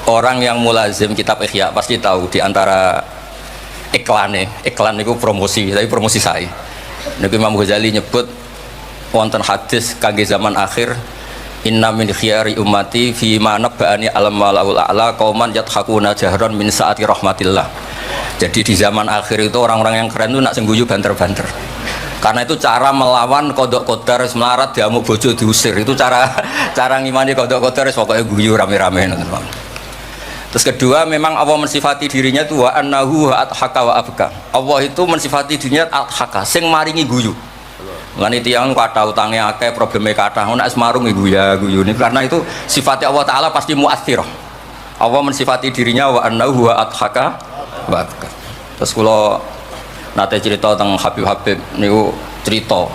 Orang yang mulazim kitab Ihya pasti tahu di antara iklan itu promosi, tapi promosi saya. Nabi Imam Ghazali nyebut wonten hadis kangge zaman akhir, inna min khiyari ummati fi ma nabba'ani alam walaul a'la qauman yadhakuna jahran min saati rahmatillah. Jadi di zaman akhir itu orang-orang yang keren itu nak sengguyu banter-banter. Karena itu cara melawan kodok kodar melarat diamuk bojo diusir. Itu cara ngimani kodok kodar pokoknya guyu rame-rame. Terus kedua, memang Allah mensifati dirinya itu wa annahu athaka wa abka. Allah itu mensifati dirinya athaka, sing maringi guyu. Lan itu yang kata utangnya akeh, problemnya kata nek semarung guyu ini karena itu sifatnya Allah taala pasti muathirah. Allah mensifati dirinya wa annahu athaka wa abka. Terus kalau nate cerita tentang Habib niku cerita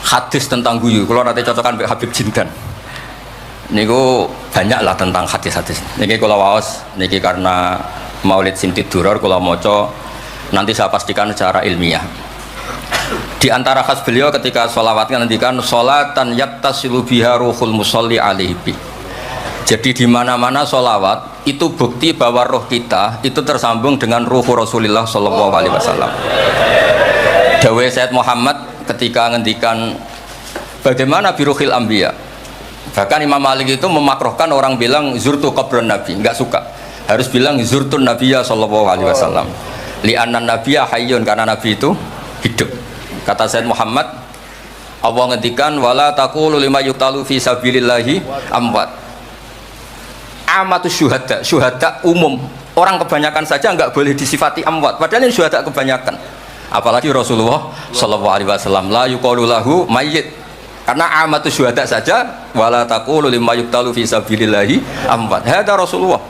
hadis tentang guyu. Kalau nate cocokan mbek Habib Jindan. Niku banyak lah tentang hadis-hadis. Niki kula waos niki karena Maulid Sinti Duror kula maca nanti saya pastikan secara ilmiah. Di antara khas beliau ketika sholawat ngendikan sholatan yattasilu biha ruhul musolli alaihi. Jadi di mana-mana sholawat itu bukti bahwa roh kita itu tersambung dengan ruh Rasulullah Shallallahu Alaihi Wasallam. Dawe Sayyid Muhammad ketika ngendikan bagaimana biruhil anbiya. Bahkan Imam Malik itu memakruhkan orang bilang zurtu qabran Nabi, enggak suka. Harus bilang zurtun Nabiyya sallallahu alaihi wasallam. Li'anna Nabiyya hayyun, karena Nabi itu hidup. Kata Sayyid Muhammad, Allah ngendikan wala taqulu lima yuqtalu fi sabilillahi amwat. Amatu syuhada umum. Orang kebanyakan saja enggak boleh disifati amwat, padahal ini syuhada kebanyakan. Apalagi Rasulullah sallallahu alaihi wasallam la yuqalu lahu mayyit. Karena amatu syuhada saja wala taqulu lima yuqtalu fi sabilillahi amwat. Hada Rasulullah.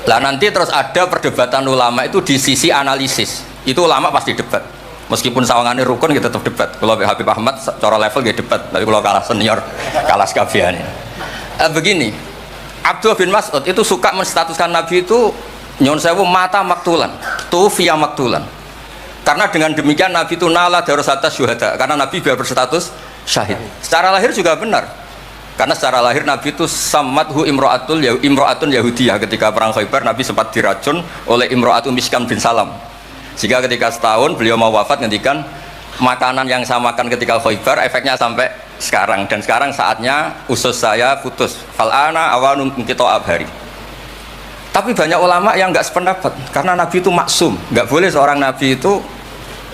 Lah nanti terus ada perdebatan ulama itu di sisi analisis. Itu ulama pasti debat. Meskipun sawangane rukun kita tetap debat. Kalau Habib Ahmad cara level dia debat, tapi kalau kalah senior, kalah sekabiane. Begini, Abdullah bin Mas'ud itu suka menstatuskan Nabi itu nyuwun sewu mata maktulan, tufiya maktulan. Karena dengan demikian Nabi itu nala darasata syuhada, karena Nabi biar berstatus syahid. Secara lahir juga benar, karena secara lahir Nabi itu samadhu imro'atun Yahudiyah. Ketika perang Khaybar Nabi sempat diracun oleh imro'atun Miskam bin Salam, sehingga ketika setahun beliau mau wafat ngendikan makanan yang saya makan ketika Khaybar efeknya sampai sekarang, dan sekarang saatnya usus saya putus fal'ana awanun kita abhari. Tapi banyak ulama yang nggak sependapat, karena Nabi itu maksum, nggak boleh seorang Nabi itu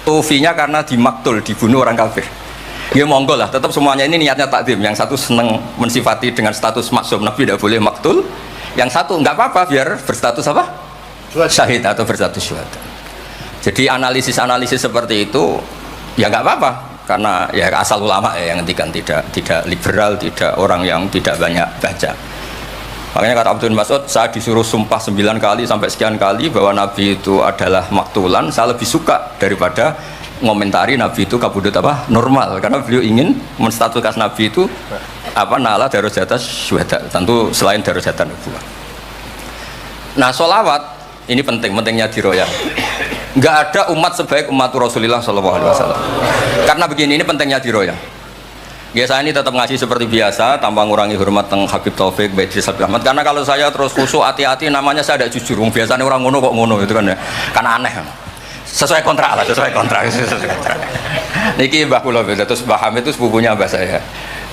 tufinya karena dimaktul, dibunuh orang kafir. Ya monggo lah, tetap semuanya ini niatnya takdim. Yang satu seneng mensifati dengan status maksum, Nabi tidak boleh maktul. Yang satu nggak apa-apa, biar berstatus apa? Syahid atau berstatus syuhada. Jadi analisis seperti itu ya nggak apa-apa, karena ya asal ulama ya yang ngendikan, tidak liberal, tidak orang yang tidak banyak baca. Makanya kata Abdul bin Mas'ud, saya disuruh sumpah 9 kali sampai sekian kali bahwa Nabi itu adalah maktulan, saya lebih suka daripada ngomentari Nabi itu kabudut apa normal, karena beliau ingin menstatuskan Nabi itu apa nala darajat syuhada, tentu selain darajat nubuwah. Nah, sholawat ini pentingnya diroyah. Nggak ada umat sebaik umat Rasulullah SAW. Karena begini, ini pentingnya diroyah. Ya saya ini tetap ngaji seperti biasa tanpa ngurangi hormat teng Habib Taufik, Baidris Habib Ahmad. Karena kalau saya terus khusyuk hati-hati namanya saya tidak jujur. Biasanya orang ngono kok ngono itu kan ya. Kan aneh. Sesuai kontrak lah, sesuai kontrak. Niki Mbah kula terus Mbah Hamid itu sepupunya Mbah saya.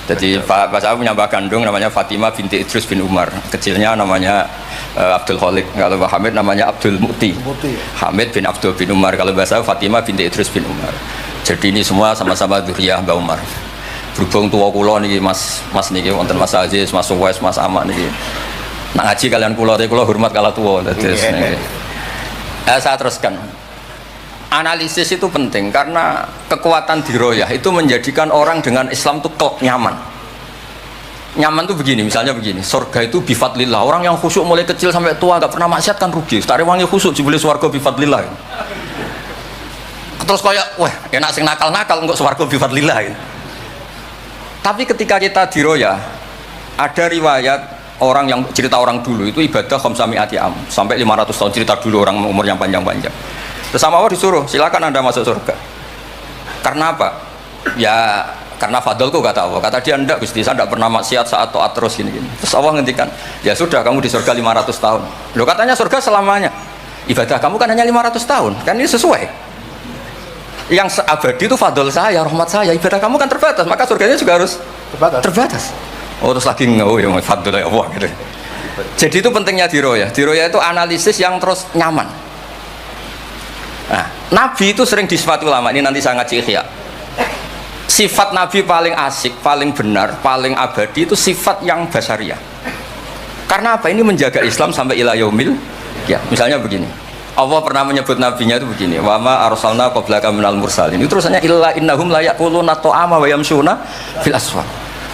Jadi Mbah saya punya Mbah kandung namanya Fatimah binti Idris bin Umar. Kecilnya namanya Abdul Khalik. Kalau Mbah Hamid namanya Abdul Muti. Hamid bin Abdul bin Umar. Kalau Mbah saya Fatimah binti Idris bin Umar. Jadi ini semua sama-sama dzurriyyah Mbah Umar. Berhubung tua kula niki Mas niki wonten Mas Aziz, Mas Suwais, Mas Amak niki. Nak ngaji kalian kula hormat kala tua terus niki. Saya teruskan. Analisis itu penting karena kekuatan diroyah itu menjadikan orang dengan Islam itu nyaman. Nyaman tuh begini, misalnya begini, surga itu bifadlillah. Orang yang khusyuk mulai kecil sampai tua gak pernah maksiat kan rugi. Tari wangi khusyuk dibeli surga bifadlillah. Terus kayak, wah enak sing nakal-nakal enggak surga bifadlillah. Tapi ketika kita diroyah, ada riwayat orang yang cerita orang dulu itu ibadah khamsami'ati am sampai 500 tahun, cerita dulu orang umur yang panjang-panjang. Terus sama Allah disuruh, silakan Anda masuk surga. Karena apa? Ya karena fadlku kata Allah. Kata dia enggak Gusti, saya enggak pernah maksiat saat taat terus gini. Terus Allah ngendikan, ya sudah kamu di surga 500 tahun. Loh katanya surga selamanya. Ibadah kamu kan hanya 500 tahun. Kan ini sesuai. Yang abadi itu fadl saya, rahmat saya. Ibadah kamu kan terbatas, maka surganya juga harus terbatas. Oh terus lagi ya fadl ya Allah gitu. Jadi itu pentingnya diroya. Diroya itu analisis yang terus nyaman. Nah, Nabi itu sering disifati ulama, ini nanti saya ngaji Ihya. Sifat Nabi paling asik, paling benar, paling abadi itu sifat yang basyariah. Karena apa? Ini menjaga Islam sampai ila yaumil ya. Misalnya begini, Allah pernah menyebut nabinya itu begini, wa ma arsalna qablaka minal mursalin. Itu terusannya illa innahum la yaquluna ta'ama wa yamshuna fil aswaq.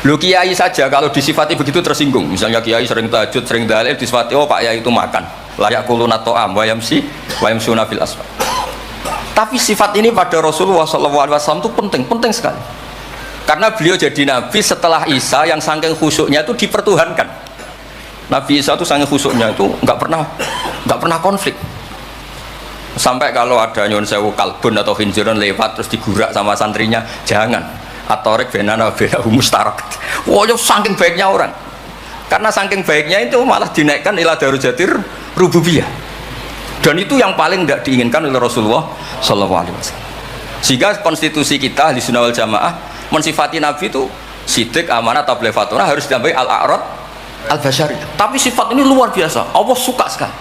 Lu kiai saja kalau disifati begitu tersinggung. Misalnya kiai sering tahajud, sering dalil, disifati oh Pak Yai itu makan. La yaquluna ta'am wa yamshuna fil aswaq. Tapi sifat ini pada Rasulullah SAW itu penting sekali. Karena beliau jadi nabi setelah Isa yang saking khusyuknya itu dipertuhankan. Nabi Isa itu saking khusyuknya itu nggak pernah konflik. Sampai kalau ada nyun sewu kalbun atau khinziron lewat terus digurak sama santrinya, jangan. Atorek benana benahu mustarak. Wah, saking baiknya orang. Karena saking baiknya itu malah dinaikkan ila darujatir rububiyah. Dan itu yang paling tidak diinginkan oleh Rasulullah SAW. Sehingga konstitusi kita di Sunnah wal Jamaah mensifati Nabi itu sidik, amanah, tabligh fatwa harus ditambahi al-a'rad al-basyari. Tapi sifat ini luar biasa. Allah suka sekali.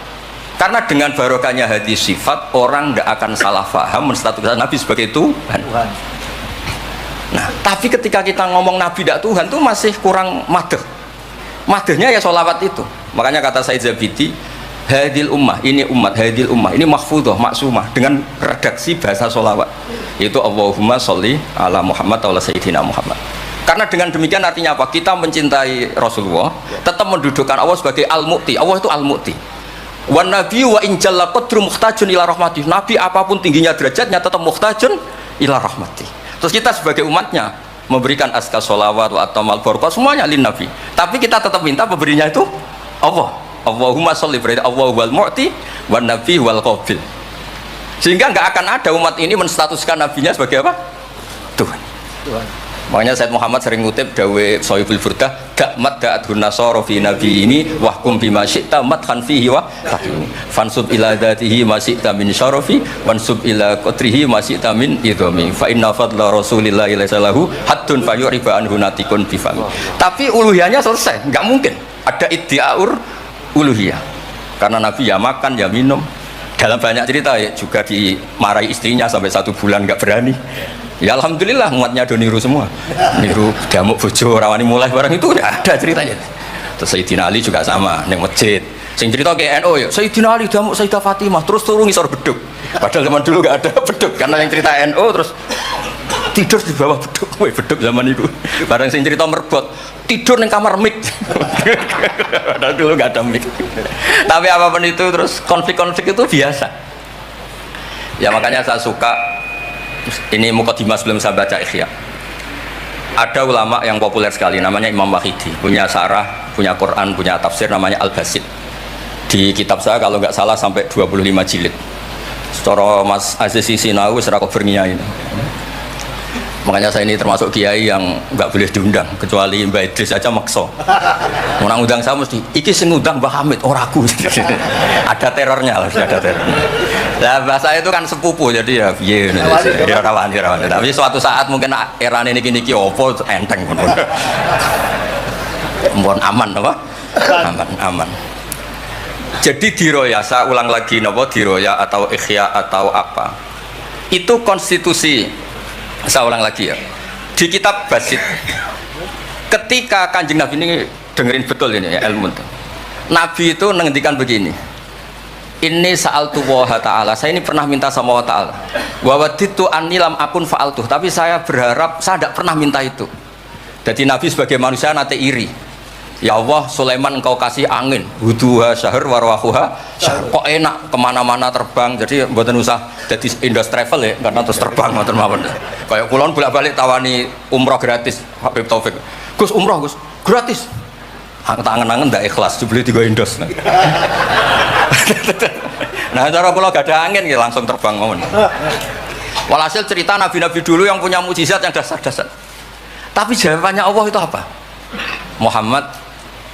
Karena dengan barokahnya hadis sifat orang tidak akan salah faham menstatuskan Nabi sebagai Tuhan. Nah, tapi ketika kita ngomong Nabi tidak Tuhan itu masih kurang madh. Madhnya ya sholawat itu. Makanya kata Said Zabidi, hadil ummah, ini umat, hadil ummah, ini mahfudhah, maksumah dengan redaksi bahasa sholawat. Itu Allahumma sholli ala Muhammad wa ala Sayyidina Muhammad. Karena dengan demikian artinya apa? Kita mencintai Rasulullah, tetap mendudukkan Allah sebagai al-mu'ti. Allah itu al-mu'ti. Wan nabi wa in jalla qadru muhtajun ila rahmati. Nabi apapun tingginya derajatnya tetap muhtajun ila rahmati. Terus kita sebagai umatnya memberikan azkar sholawat wa atamal barakah semuanya lin nabi. Tapi kita tetap minta pemberinya itu Allah. Allahumma sholli, berarti Allah wal mu'ti wan nabi wal qabil. Sehingga nggak akan ada umat ini menstatuskan nabinya sebagai apa? Tuhan. Makanya Said Muhammad sering ngutip dawe Sohibul Burdah, dakmat da'adhun nasara fi nabi ini wahkum bima syi'ta madhan fihi wa takini fansub ila dhatihi ma syi'ta min syarafi wansub ila qatrihi ma syi'ta min idhami fa inna fadla rasulillahi laysa lahu haddun fayuriba anhu natikun bifami. Tapi uluhiyahnya selesai, nggak mungkin ada iddiaur uluhiyah. Karena Nabi ya makan, ya minum. Dalam banyak cerita ya, juga dimarahi istrinya sampai 1 bulan nggak berani. Ya alhamdulillah umatnya do niru semua. Niru damuk bojo rawani mulai barang itu ya ada ceritanya. Terus Sayyidina Ali juga sama neng masjid. Sing cerita ke NU ya, Sayyidina Ali damuk Sayyidah Fatimah terus turun ngisor beduk. Padahal zaman dulu nggak ada beduk karena yang cerita NU terus tidur di bawah beduk. Woi beduk zaman itu. Barang sing cerita merbot tidur neng kamar mik. Padahal dulu nggak ada mik. Tapi apapun itu terus konflik-konflik itu biasa. Ya makanya saya suka. Ini mukadimah sebelum saya baca Ihya. Ada ulama yang populer sekali namanya Imam Wahidi, punya sarah, punya Quran, punya tafsir namanya Al-Basit. Di kitab saya kalau nggak salah sampai 25 jilid. Secara Mas Aziz Sinau serah kobernya ini. Makanya saya ini termasuk kiai yang nggak boleh diundang kecuali Mbak Idris aja makso. Orang undang saya mesti iki sing ngundang Mbah Hamid ora aku. Ada terornya lah, ada terornya. Nah, bahasa itu kan sepupu jadi ya piye ya rawan. Tapi suatu saat mungkin era ini niki opo enteng pun. Mohon aman apa? Aman. Jadi diroya, saya ulang lagi napa diroya atau ikhya atau apa. Itu konstitusi. Saya ulang lagi ya. Di kitab Basit. Ketika Kanjeng Nabi ini dengerin betul ini ya ilmu itu. Nabi itu menghentikan begini. Ini sa'altu wa ta'ala, saya ini pernah minta sama wa ta'ala wa waditu anni lam akun fa'altuh, tapi saya berharap saya tidak pernah minta itu. Jadi Nabi sebagai manusia nanti iri. Ya Allah, Sulaiman engkau kasih angin huduha syahr warwahuha syahr. Kok enak kemana-mana terbang, jadi buatan usah jadi Indos Travel ya, karena terus terbang ngoten mawon. Kayak kulon bolak-balik tawani umroh gratis Habib Taufik. Gus umroh Gus gratis. Tangan-tangan ndak ikhlas dibeli 3 Indos. Nah cara kalau gak ada angin ya langsung terbang ngomong. Walhasil cerita nabi-nabi dulu yang punya mukjizat yang dasar-dasar. Tapi jawabannya Allah itu apa? Muhammad,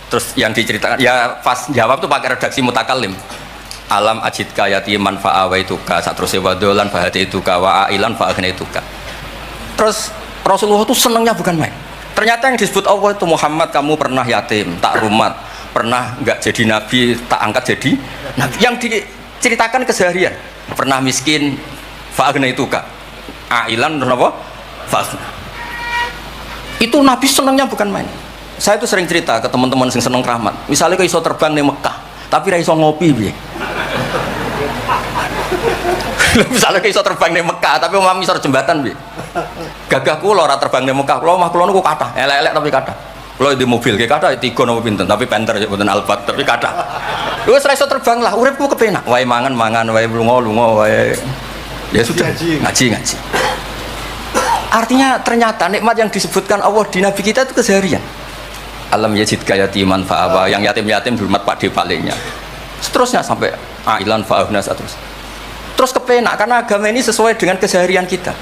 terus yang diceritakan ya pas jawab tuh pakai redaksi mutakallim. Alam ajidka yatiman fa'awaituka satruse wadolan fahadaituka wa ailan fa'agnaituka. Terus Rasulullah itu senangnya bukan main. Ternyata yang disebut Allah itu Muhammad, kamu pernah yatim, tak rumat, pernah enggak jadi nabi, tak angkat jadi nabi. Yang diceritakan keseharian, pernah miskin, fa'agnaituka. Ailan terus apa? Fa'agna. Itu nabi senangnya bukan main. Saya itu sering cerita ke teman-teman yang seneng keramat. Misalnya kau iso terbang di Mekah, tapi ra iso ngopi piye? Misalnya kau iso terbang di Mekah, tapi omah misor jembatan piye? Gagah kula ora terbang di Mekah, kula omah kula niku kathah, elek-elek tapi kathah. Kula di mobil kayak kathah 3 napa pinten, tapi penter ya mboten Alphard, tapi kathah. Wis ra iso terbang lah, uripku kepenak. Wae mangan, wae lunga, wae ya sudah ngaji. Artinya ternyata nikmat yang disebutkan Allah di Nabi kita itu keseharian. Alam yajidka yatiman fa'awa, yang yatim-yatim dihormat pak depalenya. Seterusnya sampai ailan fa'ahna terus kepenak karena agama ini sesuai dengan keseharian kita.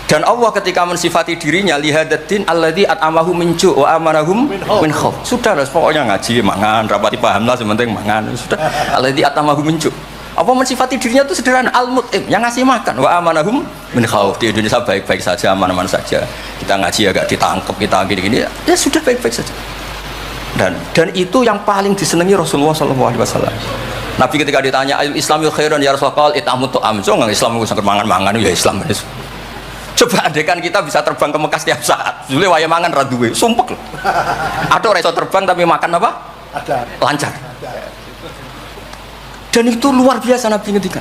Dan Allah ketika mensifati dirinya lihadatin alladzi at'amahu min ju' wa amanahum min khauf. Sudah lah pokoknya ngaji mangan rapati paham lah sementing mangan sudah. Alladzi at'amahu min ju'. Apa mensifati dirinya itu sederhana, al-mut'im, yang ngasih makan, wa amanahum min khauf. Di Indonesia baik-baik saja, aman-aman saja. Kita ngaji agak ditangkap, kita gini-gini, ya sudah baik-baik saja. Dan itu yang paling disenangi Rasulullah SAW. Nabi ketika ditanya, Islamul khairan ya Rasulullah, itamut tu'am. So nggak Islam itu sangat mangan-mangan, ya Islam. Coba adekan kita bisa terbang ke Mekah setiap saat. Dulu waya mangan raduwe, sumpek loh. Ada orang iso terbang tapi makan apa? Ada. Lancar. Dan itu luar biasa Nabi ngendikan.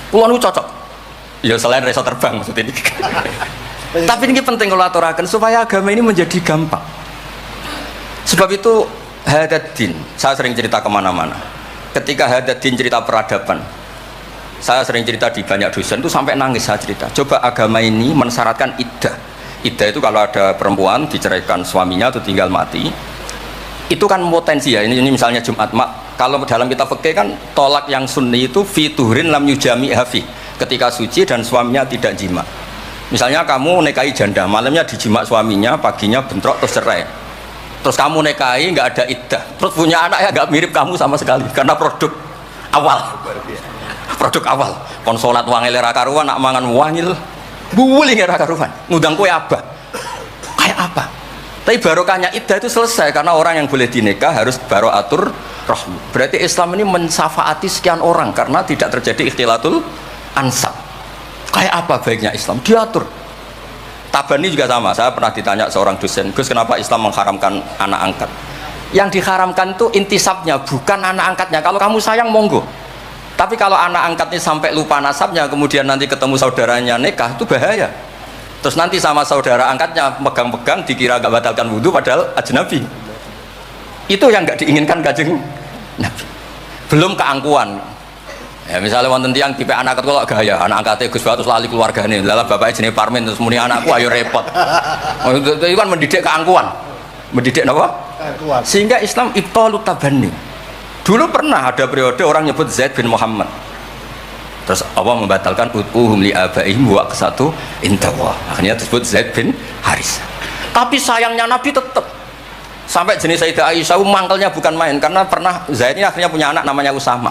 Kulo niku cocok. Ya selain reso terbang maksud ini. Tapi ini penting kalau aturaken supaya agama ini menjadi gampang. Sebab itu Hadaddin, saya sering cerita kemana-mana. Ketika Hadaddin cerita peradaban, saya sering cerita di banyak dosen itu sampai nangis saya cerita. Coba agama ini mensyaratkan iddah. Iddah itu kalau ada perempuan diceraikan suaminya atau tinggal mati, itu kan potensi ya. Ini misalnya Jumat mak. Kalau dalam kitab fikih kan tolak yang sunni itu fiturin lam yujami hafi, ketika suci dan suaminya tidak jima. Misalnya kamu nikahi janda, malamnya dijima suaminya, paginya bentrok terus cerai. Terus kamu nikahi nggak ada iddah, terus punya anak ya nggak mirip kamu sama sekali karena produk awal. Produk awal. Konsolat wangil ra karuan, nak mangan wangil, buwuling ra karuan. Ngundang kue abah. Kayak apa? Tapi barokahnya iddah itu selesai karena orang yang boleh dinikah harus baroatur rahmi. Berarti Islam ini mensafaati sekian orang karena tidak terjadi ikhtilatul ansab. Kayak apa baiknya Islam? Diatur. Tabani juga sama. Saya pernah ditanya seorang dosen, Gus kenapa Islam mengharamkan anak angkat? Yang diharamkan itu intisabnya, bukan anak angkatnya. Kalau kamu sayang monggo. Tapi kalau anak angkatnya sampai lupa nasabnya, kemudian nanti ketemu saudaranya nikah, itu bahaya. Terus nanti sama saudara angkatnya pegang-pegang dikira gak batalkan wudhu padahal ajnabi. Itu yang gak diinginkan Kanjeng Nabi. Belum keangkuhan. Ya misalnya wonten tiyang tipe anak angkat kok gaya, anak angkatnya Gus terus lali keluargane. Lah bapaknya jenenge Parmin terus muni anakku ayo repot. Itu kan mendidik keangkuhan. Mendidik napa? Keangkuhan. Sehingga Islam ibtalut tabanni. Dulu pernah ada periode orang nyebut Zaid bin Muhammad. Terus Allah membatalkan utuhum li abaihim wa qasatu intawah. Akhirnya disebut Zaid bin Haris. Tapi sayangnya Nabi tetap sampai jenis Sayyidah Aisyah mangkelnya bukan main karena pernah Zaid ini akhirnya punya anak namanya Usama.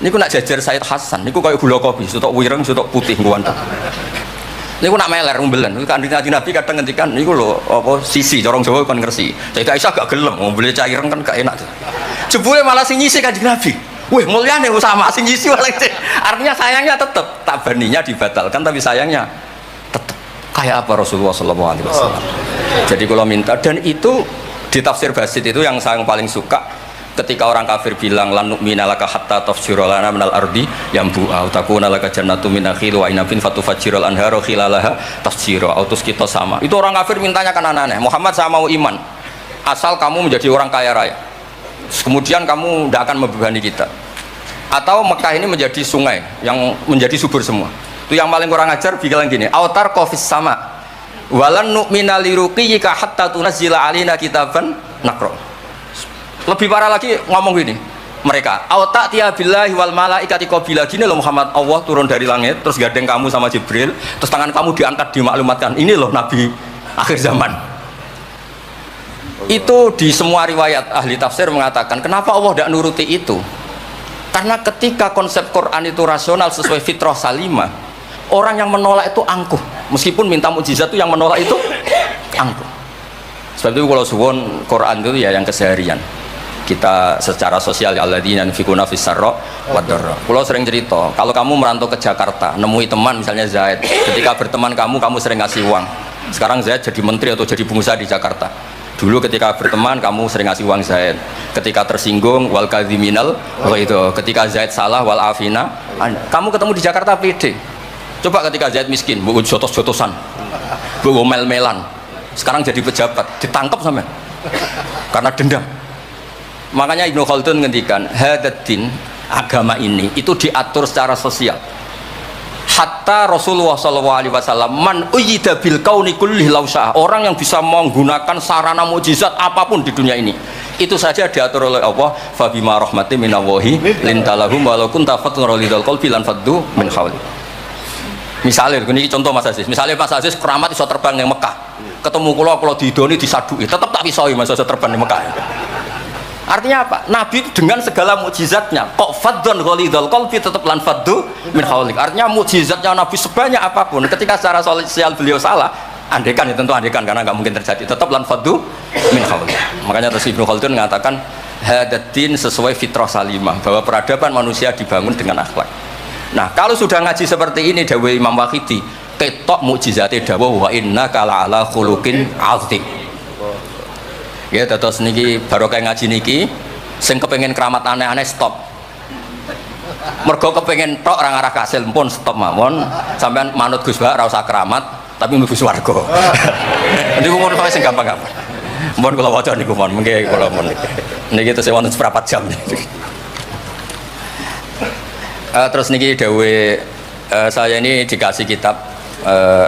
Niku nak jajar Sayyid Hasan, niku kayak gula kopi, sutok wireng, sutok putih guanteng. Niku nak meler umbelan. Kanjeng Nabi kadang ngendikan niku lho apa sisi corong Jawa kon ngersi. Sayyidah Aisyah gak gelem, ngombe caireng kan gak enak. Jebule malah sing nyisi Kanjeng Nabi. Wih mulyane Usama sing nyisi malah. Artinya sayangnya tetap tabaninya dibatalkan tapi sayangnya tetap. Kayak apa Rasulullah sallallahu alaihi wasallam. Jadi kalau minta dan itu di tafsir Basit itu yang saya paling suka. Ketika orang kafir bilang lan nu'mina laka hatta tafjura lana minal ardi yambu'a au takuna laka jannatu min nakhil wa inabin fatufajjirul anharu khilalaha tafjira autus kita sama. Itu orang kafir mintanya kan aneh-aneh. Muhammad saya mau iman asal kamu menjadi orang kaya raya. Kemudian kamu tidak akan membebani kita. Atau Mekah ini menjadi sungai yang menjadi subur semua. Itu yang paling kurang ajar bilang gini, autar qafis sama. Walan nu'mina liruqiyika hatta tunazzila alina kitaban naqra. Lebih parah lagi ngomong gini mereka auta tiya billahi wal malaikati qabila gini loh Muhammad, Allah turun dari langit terus gandeng kamu sama Jibril terus tangan kamu diangkat dimaklumatkan ini loh Nabi akhir zaman. Itu di semua riwayat ahli tafsir mengatakan kenapa Allah tidak nuruti itu, karena ketika konsep Quran itu rasional sesuai fitrah salimah, orang yang menolak itu angkuh, meskipun minta mukjizat itu yang menolak itu angkuh. Sebab itu kalau suwon Quran itu ya yang keseharian kita secara sosial, ya alladzina yunfiquna fis sarra wad dharra. Kalau sering cerita, kalau kamu merantau ke Jakarta, nemui teman misalnya Zaid, ketika berteman kamu sering ngasih uang. Sekarang Zaid jadi menteri atau jadi pengusaha di Jakarta. Dulu ketika berteman kamu sering ngasih uang Zaid. Ketika tersinggung wal kadhiminal itu. Ketika Zaid salah wal afina. Kamu ketemu di Jakarta pede. Coba ketika Zaid miskin, bu jotos-jotosan, bu mel-melan. Sekarang jadi pejabat, ditangkap sama karena dendam. Makanya Ibnu Khaldun ngendikan hadatin, agama ini itu diatur secara sosial. Hatta Rasulullah SAW man uyyida bil kauni kulli lausah, orang yang bisa menggunakan sarana mukjizat apapun di dunia ini, itu saja diatur oleh Allah. Fa bima rahmatin minallahi lintalahum walau kunta fatun lidal qalbi lan faddu min hawli. Misalnya ini contoh Mas Aziz, misalnya Mas Aziz keramat iso terbang yang Mekah, ketemu kalau didoni disadui, tetap tak bisa Mas Aziz terbang di Mekah. Artinya apa? Nabi dengan segala mukjizatnya kok fadhon ghalidul qalbi tetap lan faddu min haulik. Artinya mukjizatnya Nabi sebanyak apapun, ketika secara sosial beliau salah, andekan ya tentu andekan karena nggak mungkin terjadi, tetap lan faddu min haulik. Makanya terus Ibnu Khaldun mengatakan hadatin sesuai fitrah salimah, bahwa peradaban manusia dibangun dengan akhlak. Nah, kalau sudah ngaji seperti ini dawuh Imam Waqidi, ketok mukjizate dawuh wa innaka la ala khuluqin azim. Ya, terus niki barokah ngaji niki, sing kepengen keramat aneh-aneh stop. Mergo kepengen tok orang arah kasil pun stop mawon. Sampean manut Gus Ba ora usah keramat, tapi mlebu swarga. Niku mun kok sing gampang-gampang. Mun kula waca niku mon, mengke kula mon niki terus wonten seprapat jam. Terus niki dawuh saya ini dikasih kitab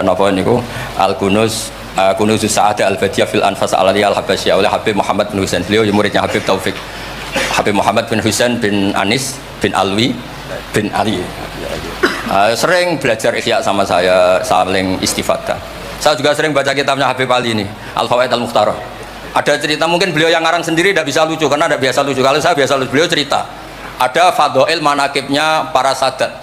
napa niku Al-Kunuz Kunuzus Sa'adah Al-Badiyah fil Anfas Al-Aliyah Al-Habasyah oleh Habib Muhammad bin Husain. Beliau muridnya Habib Taufik, Habib Muhammad bin Husain bin Anis bin Alwi bin Ali. Sering belajar Ihya sama saya, saling istifadah. Saya juga sering baca kitabnya Habib Ali ini, Al-Fawaid Al-Mukhtarah. Ada cerita, mungkin beliau yang ngarang sendiri tidak bisa lucu karena tidak biasa lucu. Kalau saya biasa lucu. Beliau cerita ada fadhail manakibnya para sadat.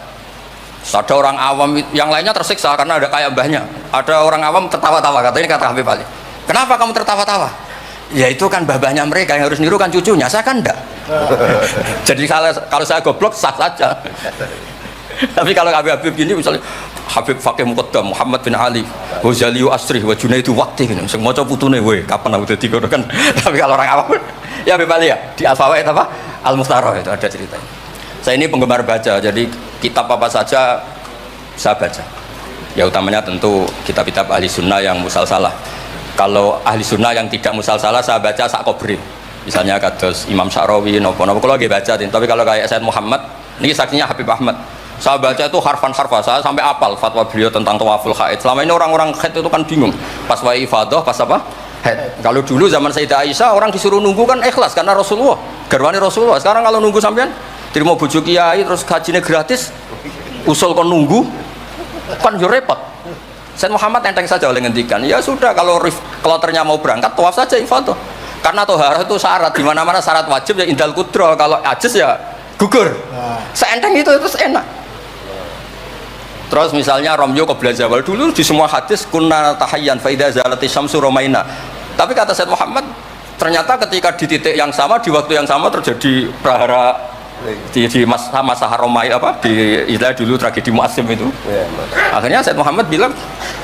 Ada orang awam yang lainnya tersiksa karena ada kayak mbahnya. Ada orang awam tertawa-tawa, katanya kata Habib Ali. Kenapa kamu tertawa-tawa? Ya itu kan mbah-mbahnya mereka yang harus niru kan cucunya, saya kan enggak. Jadi kalau saya goblok sah saja. Tapi kalau Habib ini misalnya Habib Fakih Muqaddam Muhammad bin Ali Ghazali Asri wa Junaidu Waqti gitu. Sing maca putune we kapan aku dadi ngono kan. Tapi kalau orang awam ya Habib Ali ya di Al-Fawaid apa? Al-Mukhtarah itu ada ceritanya. Saya ini penggemar baca, jadi kitab apa saja saya baca. Ya utamanya tentu kitab-kitab ahli sunnah yang musalsalah. Kalau ahli sunnah yang tidak musalsalah saya baca sak kobri. Misalnya kados Imam Sya'rawi, nopo-nopo kalau lagi baca. Tapi kalau kayak Said Muhammad, ini saksinya Habib Ahmad. Saya baca itu harfan-harfan, saya sampai apal fatwa beliau tentang tawaful haid. Selama ini orang-orang haid itu kan bingung. Pas wa ifadah, pas apa? Haid. Kalau dulu zaman Sayyidah Aisyah orang disuruh nunggu kan ikhlas karena Rasulullah, garwani Rasulullah. Sekarang kalau nunggu sampean terima bojo kiai terus gajinya gratis, usul kon nunggu kan yo repot. Said Muhammad enteng saja oleh ngendikan, ya sudah kalau kloternya mau berangkat tawaf saja ifadah. Karena toharah itu syarat, di mana-mana syarat wajib ya indal kudro, kalau ajis ya gugur. Seenteng itu terus enak. Terus misalnya Romyo qabla zawal, dulu di semua hadis kunna tahayyan fa idza zalati syamsu romaina. Tapi kata Said Muhammad, ternyata ketika di titik yang sama, di waktu yang sama terjadi prahara di masa Haromai apa di istilah dulu tragedi Mu'assim itu. Akhirnya Said Muhammad bilang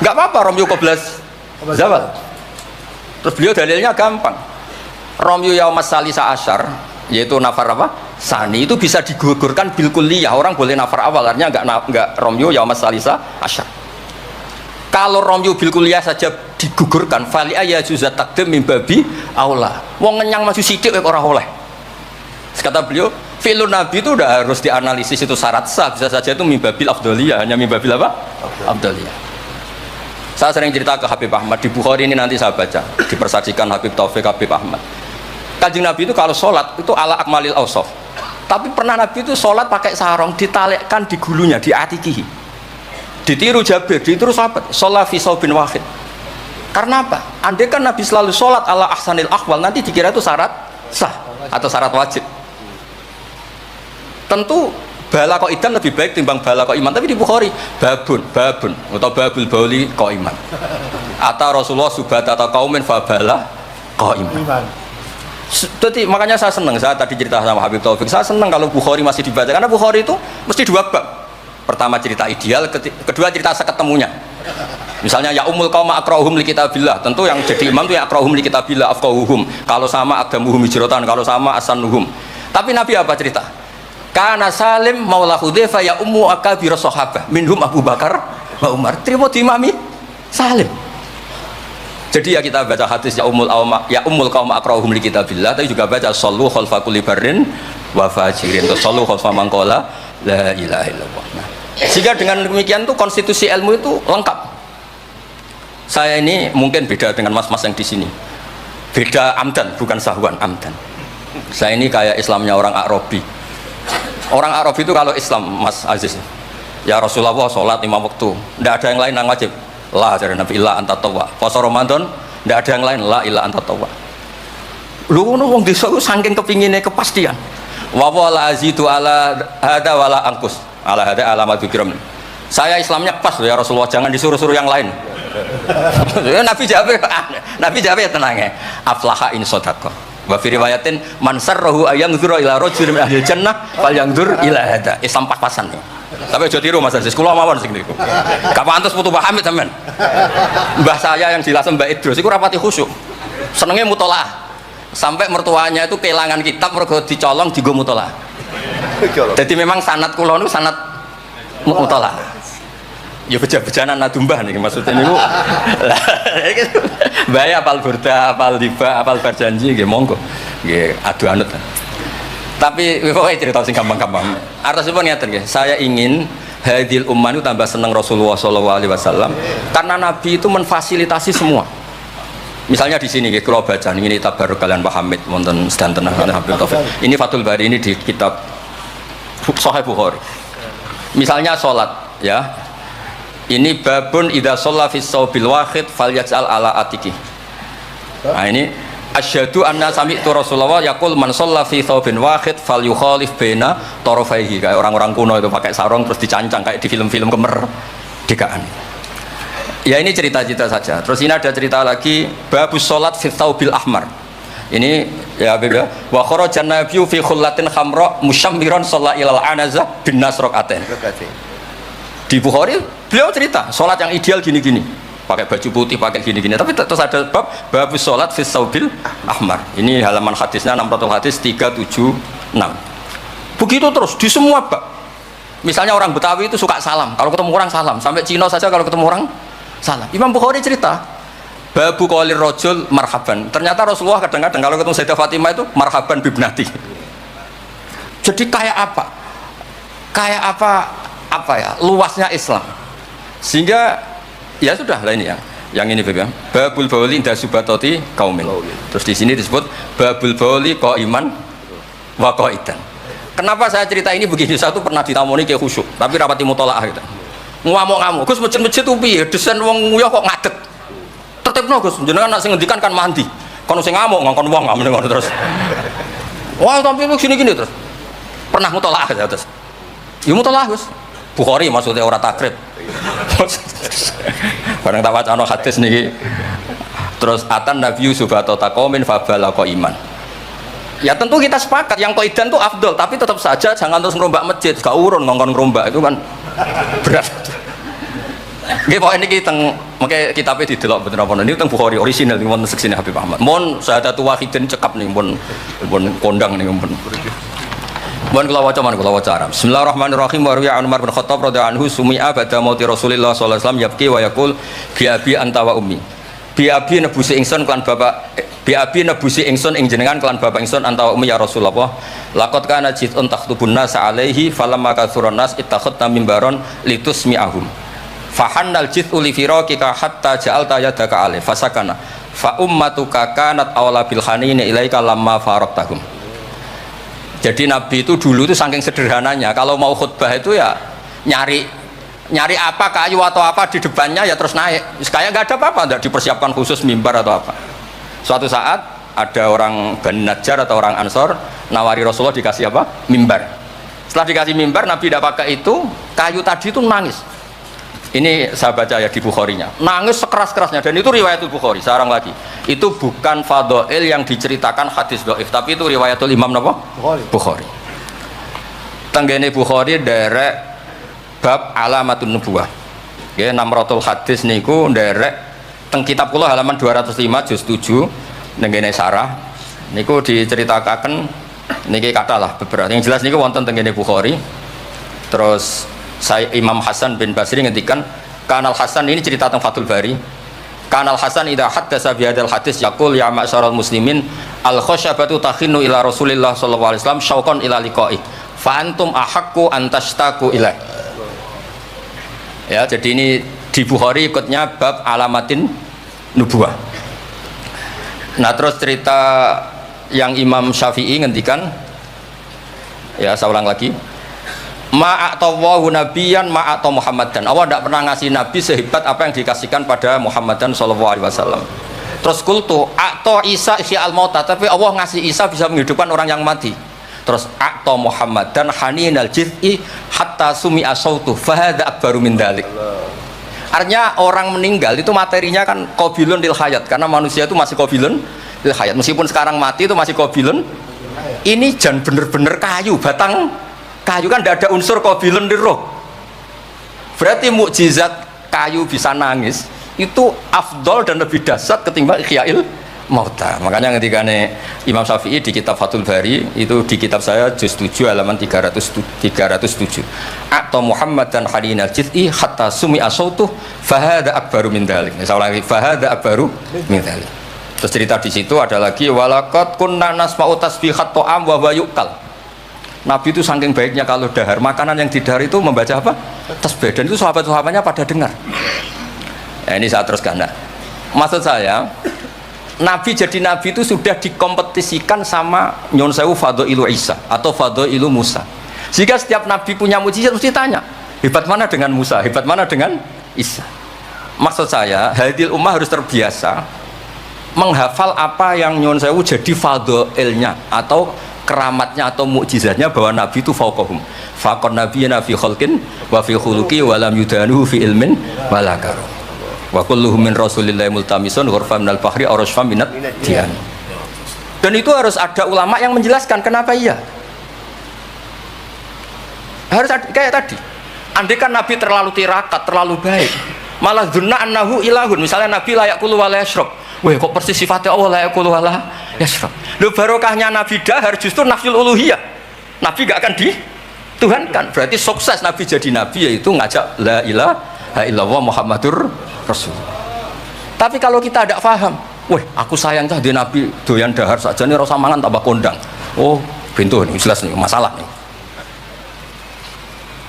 nggak apa-apa Romyo qabla zawal. Terus beliau dalilnya gampang. Romyo yaumas salisa asyar, yaitu nafar apa? Sani itu bisa digugurkan bil kulliyah. Orang boleh nafar awal, artinya enggak Romyo yaumas salisa asyar. Kalau Romyo bil kulliyah saja digugurkan, fali ayajuzat taqdim min babi aula. Wong ngenyang maju sithik ora oleh. Kata beliau, fi'lun nabi itu udah harus dianalisis, itu syarat sah, bisa saja itu mimbabil afdoliyah, hanya mimbabil apa? Afdoliyah. Saya sering cerita ke Habib Ahmad, di Bukhari ini nanti saya baca, dipersaksikan Habib Taufik, Habib Ahmad. Kanjeng Nabi itu kalau sholat itu ala akmalil awsaf. Tapi pernah Nabi itu sholat pakai sarung, ditalekkan di gulunya, di atikihi. Ditiru Jabir, ditiru sahabat, sholat fi saubin wahid. Karena apa? Andai kan Nabi selalu sholat ala ahsanil ahwal, nanti dikira itu syarat sah atau syarat wajib. Tentu bala kok idan lebih baik timbang bala kok iman. Tapi di Bukhari babun atau babul bauli kok iman. Atau Rasulullah subata atau kaumin fabala kok iman. Jadi makanya saya senang, saya tadi cerita sama Habib Taufik, saya senang kalau Bukhari masih dibaca, karena Bukhari itu mesti dua bab. Pertama cerita ideal, kedua cerita seketemunya. Misalnya ya umul qauma aqra'uhum li kitabillah, tentu yang jadi imam itu ya aqra'uhum li kitabillah afqahuhum. Kalau sama aqdamuhum hijratan, kalau sama asanuhum. Tapi Nabi apa cerita? Kana Salim maula Hudzaifah ya ummu akabir sahabah minhum Abu Bakar wa Umar. Terima diimami Salim. Jadi ya kita baca hadis ya umul qauma aqra'uhum li kitabillah, tapi juga baca sallu khalfa kulli barrin wa fajirin, sallu khalfa man qala la ilaha illallah. Nah, sehingga dengan demikian tuh konstitusi ilmu itu lengkap. Saya ini mungkin beda dengan mas-mas yang di sini. Beda amdan, bukan sahwan, amdan. Saya ini kayak Islamnya orang Arabi. Orang Arabi itu kalau Islam, Mas Aziz, ya Rasulullah sholat 5 waktu, tidak ada yang lain yang wajib. La dari Nabi illa anta tawwa. Puasa Ramadan tidak ada yang lain, la illa anta tawwa. Lu ngono wong desa ku saking kepingine kepastian. Wa wala azidu ala hada wala angkus. Ala hada alamatu kiram. Saya Islamnya pas ya Rasulullah, jangan disuruh-suruh yang lain. Nabi jawab tenang ya. Aflaha in shadaqah. Wa fi riwayatin man sarrahu ayyanzura ila rajulin min ahli jannah falyanzur ila hada. Islam pas-pasan. Tapi aja tiru Mas Aziz, kula mawon sing niku. Gak pantes putu paham sampean. Mbah saya yang dilasem Mbak Idrus iku rapati khusyuk. Senenge mutolaah. Sampai mertuanya itu kehilangan kitab mergo dicolong dienggo mutolaah. Jadi memang sanad kula niku sanad mutolaah. Ya beja-bejanan nadumbah nih maksudnya niku. Bahaya apal burda, apal diba, apal berjanji nggih monggo. Nggih adu anut. Tapi pokoknya cerita sing gampang-gampang. Artinya niatan nggih, saya ingin hadil ummah itu tambah seneng Rasulullah SAW karena Nabi itu memfasilitasi semua. Misalnya di sini kalau baca ini tabaruk kalian Pak Hamid wonten sedanten Habib Taufik. Ini Fathul Bari ini di kitab Sahih Bukhari. Misalnya sholat ya. Ini babun idza shalla fi shawbil wahid falyaj'al ala atiki. Nah ini asyhadu anna sami'tu Rasulullah yaqul man shalla fi thawbin wahid falyukhalif baina tarafaihi. Kayak orang-orang kuno itu pakai sarung terus dicancang kayak di film-film kemerdekaan. Ya ini cerita-cerita saja. Terus ini ada cerita lagi babus sholat fi thawbil ahmar. Ini ya Habib ya. Wa kharajan nabiyyu fi khullatin khamra musyammiran shalla ilal anaza bin nasraqatin. Di Bukhari beliau cerita sholat yang ideal gini-gini, pakai baju putih, pakai gini-gini. Tapi terus ada babus sholat fi thawbil ahmar. Ini halaman hadisnya 600 hadis 376. Begitu terus di semua bab. Misalnya orang Betawi itu suka salam, kalau ketemu orang salam. Sampai Cina saja kalau ketemu orang salam. Imam Bukhari cerita babu qalir rajul marhaban. Ternyata Rasulullah kadang-kadang kalau ketemu Sayyidah Fatimah itu marhaban bibnati. Jadi kayak apa ya luasnya Islam, sehingga ya sudah lah ini ya yang ini ya babul bauli inda subatoti kaumin. Terus di sini disebut babul bauli qaiman wa qaidan. Kenapa saya cerita ini begini? Saya tuh pernah ditamoni kayak khusyuk tapi rapati mutolaah gitu. Ngamuk-ngamuk Gus, masjid-masjid itu piye desain wong nguyah kok ngadeg tertibno Gus, jenengan nak sing ngendikan kan mandi kono sing ngamuk ngongkon wong ngono terus wah tapi gini-gini terus pernah mutolaah ya terus ya mutolaah Gus Bukhari maksudnya orang takrib. Barang tak wacana hadis niki. Terus atan Nabi Yusuf atau takomin fabala iman. Ya tentu kita sepakat yang koidan itu afdol, tapi tetap saja jangan terus ngerombak masjid, gak urun ngongkon ngerombak itu kan berat. Nggih pokoke niki teng mengke kitabe didelok mboten apa niku teng Bukhari orisinal niku wonten seksine Habib Ahmad. Mon syahadat wahidin cekap nih pun kondang niku pun. Mohon kula waca Arab. Bismillahirrahmanirrahim. Wa riya Umar bin Khattab radhiyallahu anhu sumi'a ba'da mauti Rasulillah sallallahu alaihi wasallam yabki wa yaqul bi abi anta wa ummi. Bi abi nebusi ingsun kelan bapak ing jenengan kelan bapak ingsun anta wa ummi ya Rasulullah. Laqad kana jitun takhtubun nas alaihi falamma kathuran nas ittakhadna mimbaron litusmi'ahum. Fahannal jit'u li firaqika hatta ja'alta yadaka alaihi fasakana. Fa ummatuka kanat awla bil khanini ilaika lamma faraqtahum. Jadi Nabi itu dulu itu saking sederhananya kalau mau khutbah itu ya nyari nyari apa kayu atau apa di depannya ya terus naik. Kayak nggak ada apa-apa, nggak dipersiapkan khusus mimbar atau apa. Suatu saat ada orang Bani Najjar atau orang Ansor nawari Rasulullah dikasih apa? Mimbar. Setelah dikasih mimbar, Nabi tidak pakai itu, kayu tadi itu nangis. Ini saya baca ya di Bukharinya, nangis sekeras-kerasnya, dan itu riwayatul Bukhari. Sekarang lagi, itu bukan fadhail yang diceritakan hadis dhaif, tapi itu riwayatul Imam napa? Bukhari. Tenggene Bukhari derek bab alamatun nubuwah. Nggih, namratul hadis niku derek teng kitab kula halaman 205 juz 7 nenggene sarah niku diceritakaken niki katalah beberapa. Yang jelas niku wonten tenggene Bukhari. Terus saya Imam Hasan bin Basri ngendikan Kanal Hasan, ini cerita tentang Fathul Bari. Kanal Hasan idza haddatsa bi hadzal hadis yaqul ya ma'syaral muslimin al khasyabatu takhinu ila Rasulillah sallallahu alaihi wasallam syauqan ila liqa'i fa antum ahaqqu an tashtaqu ilai. Ya, jadi ini di Bukhari ikutnya bab alamatin nubuwah. Nah, terus cerita yang Imam Syafi'i ngendikan, ya saya ulang lagi, ma'atawahu nabiyan ma'ata Muhammadan. Allah tidak pernah ngasih nabi sehebat apa yang dikasihkan pada Muhammadan sallallahu alaihi wasallam. Terus kultu a'ta Isa ihya'al mauta, tapi Allah ngasih Isa bisa menghidupkan orang yang mati. Terus a'ta Muhammadan haninal jiz'i hatta sumi'a sautu fahadha akbaru min dalik. Artinya orang meninggal itu materinya kan qabilun lil hayat, karena manusia itu masih qabilun lil hayat. Meskipun sekarang mati itu masih qabilun. Ini jan bener-bener kayu, batang kayu, kan tidak ada unsur qabilun di roh. Berarti mukjizat kayu bisa nangis itu afdol dan lebih dahsyat ketimbang ihya'il mauta. Makanya ketika Imam Syafi'i di kitab Fathul Bari, itu di kitab saya juz 7 halaman 307 atau Muhammad dan halinal jiz'i hatta sumi'a sautuh fahada akbaru min dhalik. Saya ulangi, fahada akbaru min dhalik. Terus cerita di situ ada lagi walaqad kunna nasma'u tasbihat ta'am wa yuqal. Nabi itu saking baiknya kalau dahar, makanan yang didahar itu membaca apa? Tasbih. Dan itu sahabat-sahabatnya pada dengar. Ya, ini saya teruskan. Nah, maksud saya, Nabi jadi Nabi itu sudah dikompetisikan sama Nyon Sewu Fadhailu Isa atau Fadhailu Musa. Jika setiap Nabi punya mujizat mesti tanya, hebat mana dengan Musa, hebat mana dengan Isa. Maksud saya, hadil ummah harus terbiasa menghafal apa yang Nyon Sewu jadi fadhailnya atau keramatnya atau mukjizatnya, bahwa Nabi itu fauqahum. Faqon nabiyana fi khalqin wa fi khuluqi wa lam yudanuhu fi ilmin wa la karam. Wa kulluhum min rasulillahi multamisun ghurfan minal bahri arashfam minat dian. Dan itu harus ada ulama yang menjelaskan kenapa iya. Harus ada, kayak tadi. Andai kan Nabi terlalu tirakat, terlalu baik, malah dzunna annahu ilahun. Misalnya Nabi layak kulu wa la yashrab. Wah, kok persis sifatnya Allah layak kulu wa la yashrab. Loh, barokahnya Nabi dahar justru nafyul uluhiyah. Nabi gak akan dituhankan. Berarti sukses Nabi jadi Nabi yaitu ngajak la ilaha illallah Muhammadur Rasul. Tapi kalau kita tidak paham, wah aku sayang cah di Nabi doyan dahar saja nih rasa mangan tambah kondang. Oh, pintu ini jelas nih masalah nih.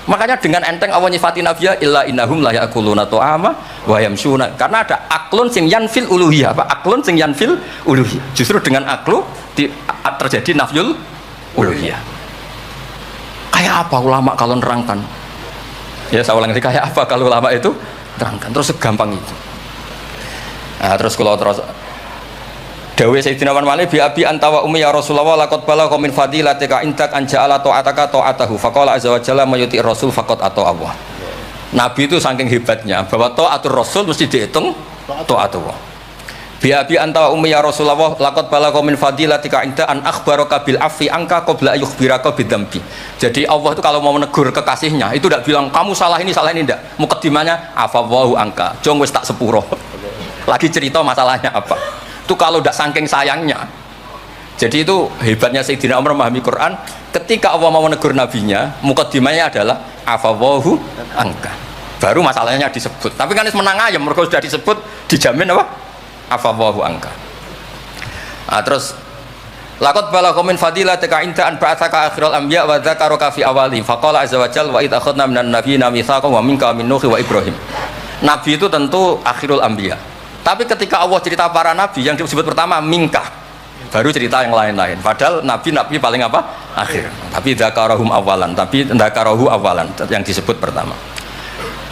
Makanya dengan enteng Allah nyifati Nabi ya illa innahum la ya'kuluna ta'ama wa yamshuna, karena ada aklun sing yanfil uluhiyah. Apa aklun sing yanfil uluhiyah? Justru dengan aklu terjadi nafyul uluhiyah. Kayak apa ulama kalau nerangkan? Ya saya ulang lagi, kayak apa kalau ulama itu terangkan terus segampang itu. Nah, terus kalau terus dawe Sayyidina Umar bi abi anta wa ummi ya Rasulullah laqad balagha min fadilatika intak an ja'ala ta'ataka ta'atahu faqala azza wa jalla mayuti rasul faqad atau Allah. Nabi itu saking hebatnya bahwa ta'atur rasul mesti dihitung ta'atullah. Bi abi anta wa ummi ya Rasulullah laqad balagha min fadilatika inta an akhbaraka bil afi anka qabla yukhbiraka bidzambi. Jadi Allah itu kalau mau menegur kekasihnya itu tidak bilang kamu salah ini enggak. Mukaddimahnya afallahu anka. Jong wis tak sepuro. Lagi cerita masalahnya apa. Itu kalau tidak saking sayangnya. Jadi itu hebatnya Sayyidina Umar memahami Quran. Ketika Allah mau menegur nabinya, mukaddimahnya adalah afallahu anka. Baru masalahnya disebut. Tapi kan menang ayam, mereka sudah disebut, dijamin apa? Afallahu anka. Nah, terus laqad balagha min fadilatika inta an ba'atsaka akhirul anbiya wa dzakaraka fi awali faqala azza wa jalla wa id akhadna minan nabiyina mitsaqan wa minka min nuh wa ibrahim. Nabi itu tentu akhirul anbiya. Tapi ketika Allah cerita para nabi yang disebut pertama minka, baru cerita yang lain-lain. Padahal nabi paling apa? Akhir. Tapi dzakarahum awalan, tapi dzakarahu awalan yang disebut pertama.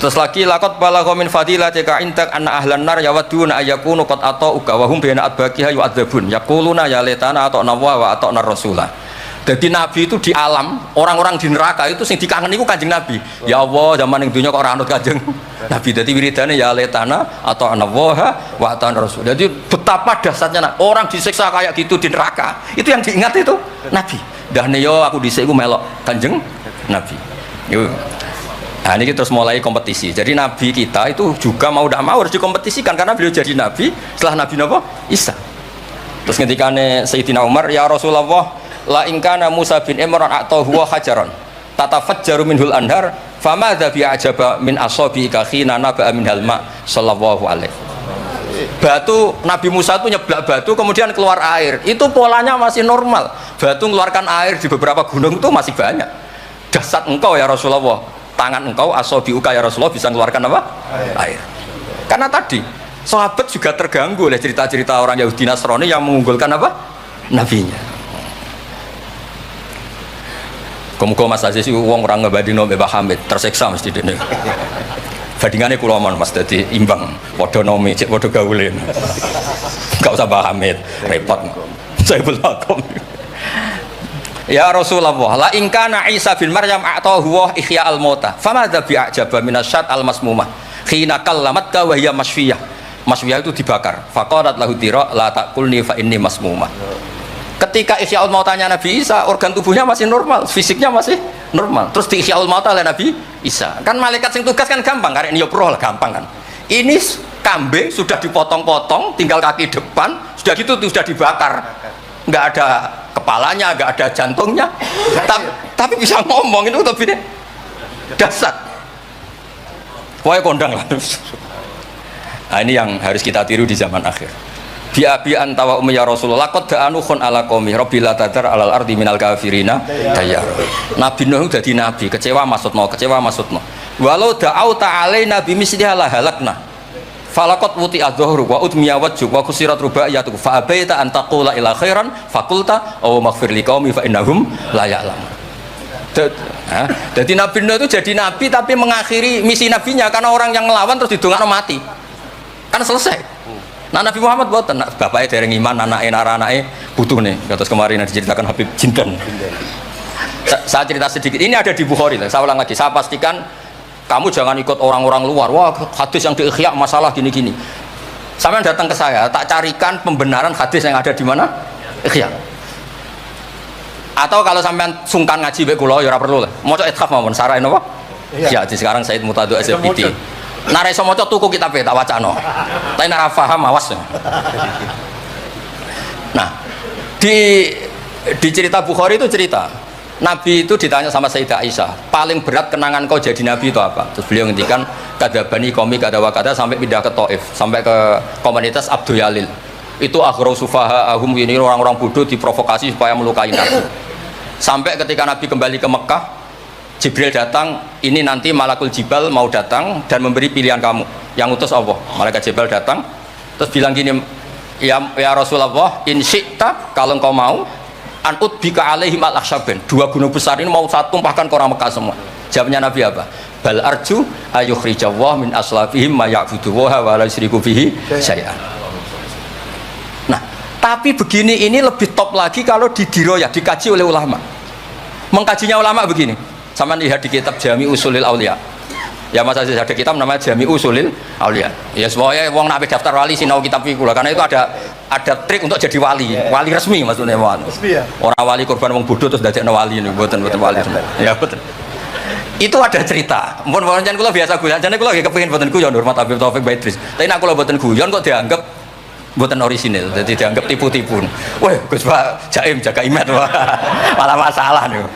Terus lagi laqad balagha min fadilatika indak anna ahlan nar yawadduna ayyakunu qad ata'uka wa hum baina adbaqiha yu'adzabun yaquluna ya laitana ata'na wa ata'na rasulah. Jadi Nabi itu di alam, orang-orang di neraka itu sing dikangeni iku Kanjeng Nabi. Ya Allah, zaman ning dunya kok ora anut Kanjeng Nabi. Dadi wiridane ya laitana ata'na wa ata'na rasul. Jadi betapa dahsyatnya orang disiksa kayak gitu di neraka. Itu yang diingat itu Nabi. Dahne yo aku dhisik iku melok Kanjeng Nabi. Yo. Nah ini terus mulai kompetisi. Jadi Nabi kita itu juga mau tidak mau harus dikompetisikan karena beliau jadi Nabi setelah Nabi Isa. Terus ketika Sayyidina Umar, ya Rasulullah, la ingkana Musa bin Imran atau huwa hajaran tatafajjaru minhul anhar famadza bi ajaba min asabiika khina naba'a minhal ma sallallahu alaihi. Batu Nabi Musa itu nyeblak batu kemudian keluar air. Itu polanya masih normal. Batu mengeluarkan air di beberapa gunung itu masih banyak. Dasar engkau ya Rasulullah, tangan engkau asabiuka ya Rasulullah bisa mengeluarkan apa? Air. Karena tadi sahabat juga terganggu oleh cerita-cerita orang Yahudi Nasrani yang mengunggulkan apa? Nabinya. Kemudian Mas Aziz itu uang orang ngebanding Mbak Hamid terseksa mesti dene. Bandingannya kuloman Mas jadi imbang. Podo nomi, cek podo gaulin. Gak usah Mbak Hamid, repot. Saya belakang. Ya Rasulullah, la ingkana Isa bin Maryam a'tahu wa ihya al-mauta. Famadza bi'ajaba minasyad al-masmumah. Khina kallamat ka wa hiya masfiyah. Masfiyah itu dibakar. Faqalat lahu tira la taqulni fa inni masmumah. Ketika Ihyaul Mautanya Nabi Isa, organ tubuhnya masih normal, fisiknya masih normal. Terus di Ihyaul Mauta oleh Nabi Isa. Kan malaikat sing tugas kan gampang, karek niopro lah gampang kan. Ini kambing sudah dipotong-potong, tinggal kaki depan, sudah gitu sudah dibakar. Enggak ada kepalanya, enggak ada jantungnya. Tapi bisa ngomong itu tapi dasar. Pokoknya kondang lah. Nah ini yang harus kita tiru di zaman akhir. Bi'abi antawa ummi ya Rasulullah qad da'anukhun ala qaumi rabbi la tadar alal ardi minal kafirina dayar. Nabi Nuh jadi nabi, kecewa maksudno walau da'au ta'alaina bimisliha la halakna falaqad wuti adh-dhuhru wa udmiya wajhu wa kusirat rubaiyatu fa abaita an taqula ila khairan fakulta aw maghfir liqaumi fa innahum la ya'lamun. Jadi Nabi Nuh itu jadi nabi tapi mengakhiri misi nabinya karena orang yang ngelawan terus didongakno mati. Kan selesai. Nah Nabi Muhammad boten, bapaknya dereng iman, anaknya butuh nih. Terus kemarin yang diceritakan Habib Jindan. Saya cerita sedikit. Ini ada di Bukhari. Saya ulang lagi. Saya pastikan kamu jangan ikut orang-orang luar. Wah hadis yang di Ihya masalah gini-gini. Sampai datang ke saya, tak carikan pembenaran hadis yang ada di mana? Ihya. Atau kalau sampean sungkan ngaji baik kula ya ora perlu lah. Maca ithaf mawon sarai napa? Iya, di sekarang Said Mutadu SPT. Nara iso maca tuku kitab tak wacano. Tapi nara paham awas. Nah, di cerita Bukhari itu cerita Nabi itu ditanya sama Sayyidah Aisyah, paling berat kenangan kau jadi Nabi itu apa? Terus beliau ngendikan kadabani qaumi kada sampai pindah ke Taif, sampai ke komunitas Abdul Yalil. Itu akhru sufaha ahum, ini orang-orang bodoh diprovokasi supaya melukai Nabi. Sampai ketika Nabi kembali ke Mekah, Jibril datang, ini nanti Malakul Jibal mau datang dan memberi pilihan kamu. Yang utus Allah, Malaikat Jibal datang, terus bilang gini, ya Rasulullah, in syi'ta, kalau engkau mau, an'ud bika alaihim al-akhsyaben. Dua gunung besar ini mau satu tumpahkan ke orang Mekah semua. Jawabnya Nabi apa? Bal arju ayukhrijawah min aslafihim ma ya'buduwaha wa la yusyriku bihi syai'an. Nah, tapi begini ini lebih top lagi kalau didiroyah, dikaji oleh ulama. Mengkajinya ulama begini. Sama lihat di kitab Jami Usulil Aulia. Ya Mas Aziz ada kitab namanya Jami Usulil Aulia. Ya semuanya wong nak daftar wali sinau kitab iku lah karena itu ada trik untuk jadi wali. Wali resmi maksudnya wali. Resmi ya. Orang wali korban wong bodoh terus dadekno wali niku mboten wali. Ya betul. Itu ada cerita. Mun pancen kula biasa guyon, jane kula nggih kepengin mboten guyon hormat Habib Taufik Baidris. Tapi nek kula mboten guyon kok dianggap mboten orisinil. Jadi dianggap tipu-tipu. Wah, Gus Pak Jaim jaga imet wah. Malah masalah niku.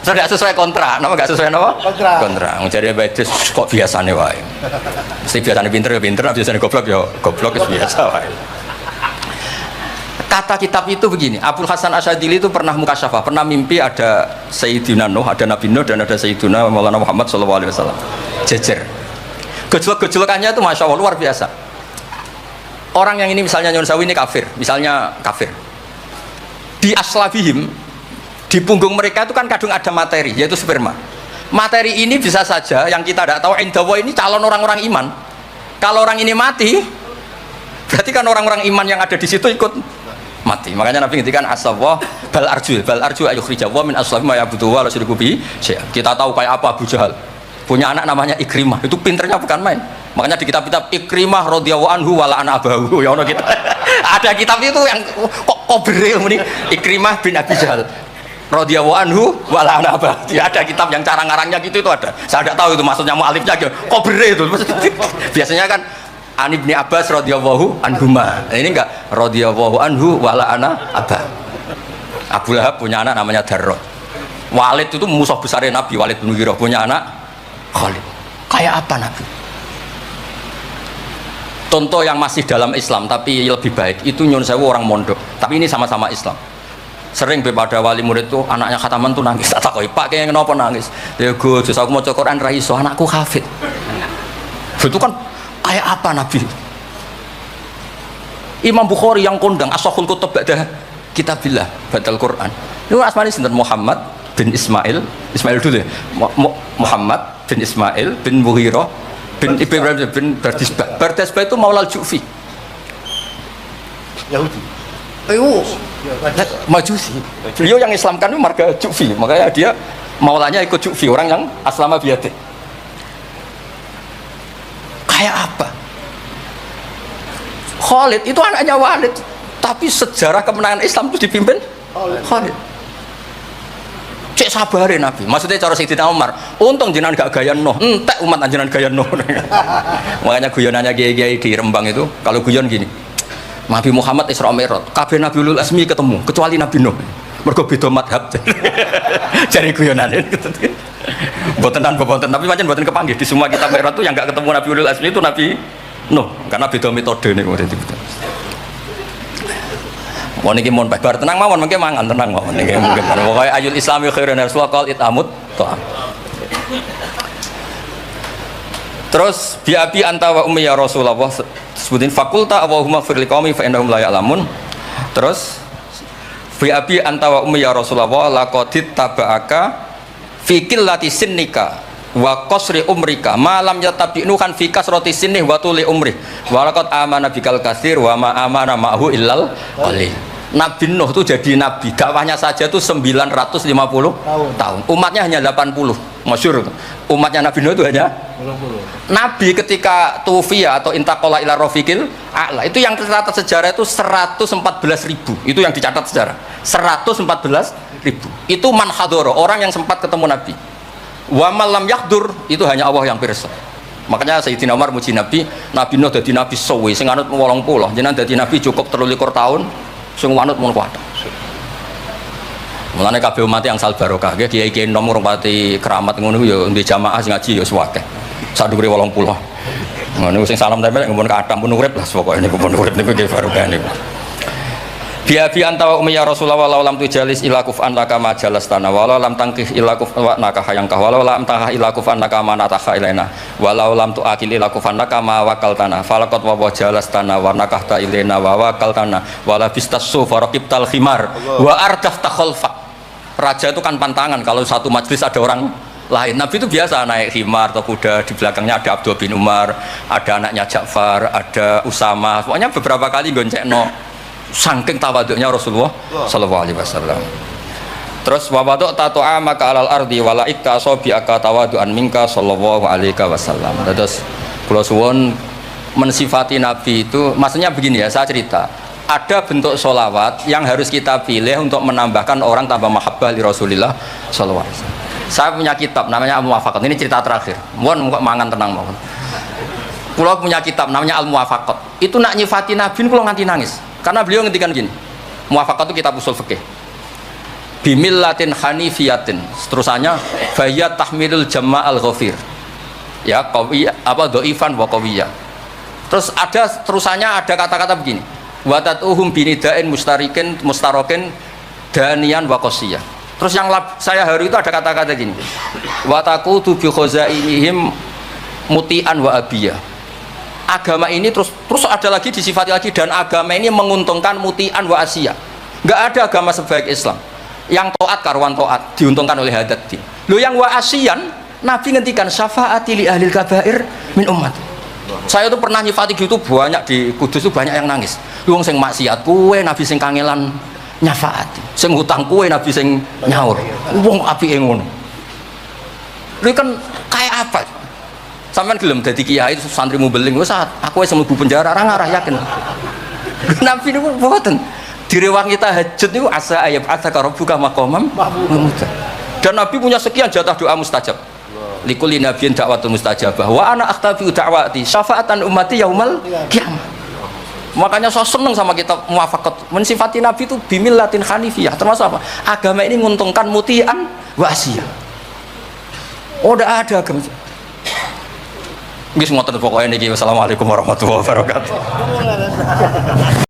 Sudah sesuai kontrak, nama nggak sesuai nama? Kontrak. Jadi Baidris kok biasa nih wae. Mesti biasanya pinter ya pinter, biasanya goblok ya goblok biasa wae. Kata kitab itu begini, Abul Hasan Asyadili itu pernah mukasyafah, pernah mimpi ada Sayyidina Nuh, ada Nabi Nuh dan ada Sayyidina Maulana Muhammad SAW. Jejer. Gejolak-gejolakannya itu masya Allah luar biasa. Orang yang ini misalnya Nyun Sawi ini kafir, misalnya kafir. Di aslabihim, di punggung mereka itu kan kadang ada materi, yaitu sperma. Materi ini bisa saja yang kita tidak tahu indawa ini calon orang-orang iman. Kalau orang ini mati, berarti kan orang-orang iman yang ada di situ ikut mati. Makanya Nabi ngendikan asawah bal arju ayukhrijawa min aslabi ma yabudu wa la syiriku bi. Kita tahu kayak apa Abu Jahal. Punya anak namanya Ikrimah. Itu pinternya bukan main. Makanya di kitab-kitab Ikrimah radhiyallahu anhu wala ana abahu. Ya ono kita. Ada kitab itu yang kok kobril muni Ikrimah bin Abi Jahal. Radhiyallahu anhu wala ana abahu. Ya, ada kitab yang cara ngarangnya gitu itu ada. Saya tidak tahu itu maksudnya mualifnya gitu. Kobril itu. Biasanya kan An Ibni Abbas radhiyallahu anhuma. Ini enggak radhiyallahu anhu wala ana abah. Abu Lahab punya anak namanya Darrah. Walid itu musuh besar Nabi. Walid bin Mughirah punya anak Khalid. Kayak apa Nabi? Contoh yang masih dalam Islam tapi lebih baik itu nyun sewu orang mondok. Tapi ini sama-sama Islam. Sering pada wali murid tuh anaknya khataman tuh nangis. Tak takoi Pak kayak kenapa nangis? Ya Gus, aku mau Quran ra iso, anakku hafid. Itu kan kayak apa Nabi? Imam Bukhari yang kondang ashahul kutub ba'da kitabillah batal Quran. Itu asmane sinten Muhammad bin Ismail dulu ya. Muhammad bin Ismail bin Mughirah bin Ibrahim bin Bardasbah itu Maulal Ju'fi Yahudi. Majusi. Beliau yang Islamkan itu marga Ju'fi, makanya dia maulanya ikut Ju'fi, orang yang aslama biyadih. Kayak apa? Khalid itu anaknya Walid, tapi sejarah kemenangan Islam itu dipimpin Khalid. Cek sabarin Nabi. Maksudnya cara Sayyidina Umar, untung jenengan gak gaya noh, entek umat jenengan gaya noh. Makanya guyonannya kiai-kiai di Rembang itu, kalau guyon gini, Nabi Muhammad Isra Mi'raj, kabeh Nabi Ulul Azmi ketemu, kecuali Nabi Nuh. Mergo beda madhab. Jari guyonane gitu. Botenan, tapi pancen boten kepanggih di semua kitab Mi'raj itu yang gak ketemu Nabi Ulul Azmi itu Nabi Nuh, karena beda metode niku dadi. Mau niki mon bar tenang mawon mengke mangan tenang mawon niki mungkin pokoke ayul islami khairun rasulullah qal itamut ta'am. Terus bi abi anta wa ummi ya Rasulullah sebutin fakulta Allahumma fir liqaumi fa innahum la ya'lamun. Terus bi abi anta wa ummi ya Rasulullah laqad tabaka fi qillati sinnika wa qasri umrika ma lam yatabi'nu kan fi kasrati sinni wa tuli umri wa laqad amana bikal katsir wa ma amana ma'hu illal qalil. Nabi Nuh itu jadi nabi, dakwahnya saja itu 950 tahun. Umatnya hanya 80. Masyhur itu. Umatnya Nabi Nuh itu hanya 80. Nabi ketika tufiya atau intaqala ila rafiqil a'la itu yang tercatat sejarah itu 114.000. Itu yang dicatat sejarah. 114.000. Itu man hadoro, orang yang sempat ketemu Nabi. Wa malam yahdur itu hanya Allah yang pirsa. Makanya Sayyidina Umar muji Nabi Nuh dadi nabi suwi sing anut 80. Jenengan dadi nabi cukup 23 tahun. Sing manut mun kuat. Mulane kabeh umat yang sal barokah nggih kiai-kiai nom ngurmati keramat ngono ya ndek jamaah sing ngaji ya suwake. Sadukure 80. Ngono sing salam tempel ngempun kathah pun urip lah pokoke niku pun urip niku nggih barokah niku. Biabi anta wa ummi ya Rasulullah walau lam tujalis ila kufan laka ma jalastana walau lam tangkih ila kufan naka hayangkah walau lam tangkah ila kufan laka ma nataka ilaina walau lam tuakil ila kufan laka ma wakaltana falaqat wa jalastana wa nakahta ilaina wa wakaltana wala bistasu faraqibtal khimar wa ardafta khalfa. Raja itu kan pantangan kalau satu majlis ada orang lain. Nabi itu biasa naik khimar atau kuda, di belakangnya ada Abdul bin Umar, ada anaknya Ja'far, ada Usama, pokoknya beberapa kali goncekno saking tawaduknya Rasulullah sallallahu alaihi wasallam. Terus wawaduk tato'a maka alal ardi wala ikta sobi aka tawadu'an minka sallallahu alaihi wasallam. Terus kula suwun mensifati Nabi itu maksudnya begini ya, saya cerita ada bentuk sholawat yang harus kita pilih untuk menambahkan orang tambah mahabbah li Rasulillah sallallahu alaihi wasallam. Saya punya kitab namanya Al-Muwafaqat, ini cerita terakhir mohon mangan tenang mohon. Kula punya kitab namanya Al-Muwafaqat, itu nak nyifati Nabi kula nganti nangis. Karena beliau ngendikan gini, Muwafaqat itu kitab usul fikih. Bimillatin hanifiyatin. Terusannya bayat tahmilul jama'al ghafir. Ya, qawiyah apa dhaifan wa qawiyah. Terus ada terusannya ada kata-kata begini. Wa tatuhum binida'in mustarokin danian wa qasiyah. Terus yang saya hari itu ada kata-kata gini. Wa taqutu bi khazainihim muti'an wa abiyah. Agama ini terus ada lagi disifati lagi dan agama ini menguntungkan mutian wa asia. Nggak ada agama sebaik Islam yang taat karuan taat diuntungkan oleh hadat din. Lo yang wa asian, Nabi ngendikan syafaati li ahlil kabair min umat. Saya tuh pernah nyifati gitu banyak di Kudus tuh banyak yang nangis. Lu wong sing maksiat kuwe Nabi sing kangelan nyafaati. Sing hutang kuwe Nabi sing nyaur. Wong apike ngono. Lu kan kayak apa? Sampeyan gelem dadi kiai santrimu beling wis aku wis mlebu penjara ora ngarah yakin. Nabi niku mboten. Direwangi tahajud niku asa ayat ataka rabbuka maqamam mahmud. Dan Nabi punya sekian jatah doa mustajab. Likulli nabiyyin da'watun mustajabah wa ana akhtafi da'wati syafaatan ummati yaumal qiyamah. Makanya saya senang sama kitab Muwafaqat mensifati Nabi itu bimillatin hanifiyah, termasuk apa? Agama ini menguntungkan mutian wa asiyah. Oh, tidak ada agama. Nggih ngoten pokoke niki. Wassalamualaikum warahmatullahi wabarakatuh.